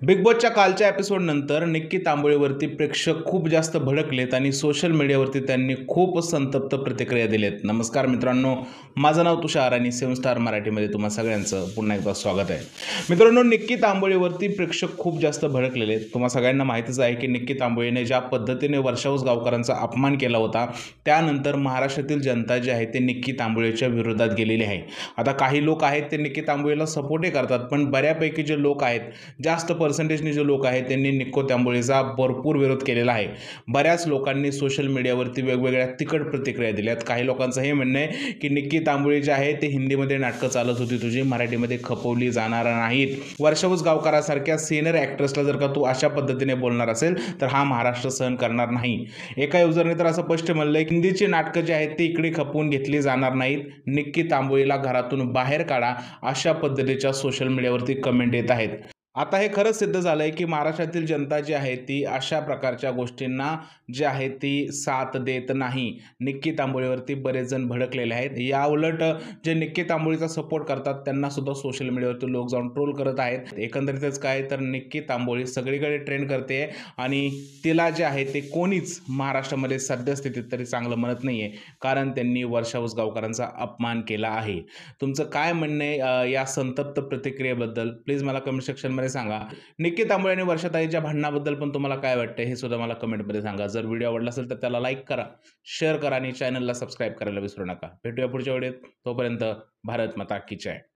Big बॉसच्या कालच्या एपिसोडनंतर निक्की तांबोळीवरती प्रेक्षक खूप जास्त भडकलेत आणि सोशल मीडियावरती त्यांनी खूप संतप्त प्रतिक्रिया दिलेत. नमस्कार मित्रांनो, माझं नाव तुषार आणि 7 स्टार मराठीमध्ये तुम्हा सगळ्यांचं पुन्हा एकदा स्वागत आहे. मित्रांनो, निक्की तांबोळीवरती प्रेक्षक खूप जास्त भडकलेले आहेत. तुम्हा सगळ्यांना माहितीच आहे की निक्की तांबोळीने ज्या पद्धतीने वर्षावस गावकरांचा अपमान केला होता, त्यानंतर महाराष्ट्रातील जनता जी आहे ते निक्की तांबोळीच्या विरोधात गेलेली आहे. आता काही लोक आहेत ते निक्की तांबोळीला सपोर्टही करतात, पण बऱ्यापैकी जे लोक आहेत, जास्त पर्सेंटेजने जे लोक आहेत त्यांनी निक्की तांबोळीचा भरपूर विरोध केलेला आहे. बऱ्याच लोकांनी सोशल मीडियावरती वेगवेगळ्या तिखट प्रतिक्रिया दिल्यात. काही लोकांचं हे म्हणणं आहे की निक्की तांबोळी जे आहे ते हिंदीमध्ये नाटकं चालत होती तुझी, मराठीमध्ये खपवली जाणार नाहीत. वर्षावस गावकरासारख्या सिनियर ॲक्ट्रेसला जर का तू अशा पद्धतीने बोलणार असेल तर हा महाराष्ट्र सहन करणार नाही. एका युजरने तर असं स्पष्ट म्हणलंय की हिंदीची नाटकं जी आहेत ती इकडे खपवून घेतली जाणार नाहीत, निक्की तांबोळीला घरातून बाहेर काढा, अशा पद्धतीच्या सोशल मीडियावरती कमेंट येत आहेत. आता हे खरंच सिद्ध झालंय की महाराष्ट्रातील जनता जी आहे ती अशा प्रकारच्या गोष्टींना जी आहे ती साथ देत नाही. निक्की तांबोळीवरती बरेच जण भडकलेले आहेत. या उलट जे निक्की तांबोळीचा सपोर्ट करतात त्यांना सुद्धा सोशल मीडियावरती लोक जाऊन ट्रोल करत आहेत. एकंदरीतच काय तर निक्की तांबोळी सगळीकडे ट्रेंड करते आणि तिला जे आहे ते कोणीच महाराष्ट्रामध्ये सद्यस्थितीत तरी चांगलं म्हणत नाहीये, कारण त्यांनी वर्षावस गावकरांचा अपमान केला आहे. तुमचं काय म्हणणं आहे या संतप्त प्रतिक्रियेबद्दल? प्लीज मला कमेंट सेक्शनमध्ये सांगा. निक्की तांबोळी आणि वर्षाताईच्या भांडणाबद्दल पण तुम्हाला काय वाटतं हे सुद्धा मला कमेंटमध्ये सांगा. जर व्हिडिओ आवडला असेल तर त्याला लाईक करा, शेअर करा आणि चॅनलला सबस्क्राईब करायला विसरू नका. भेटूया पुढच्या व्हिडिओत. तोपर्यंत भारत माता की जय.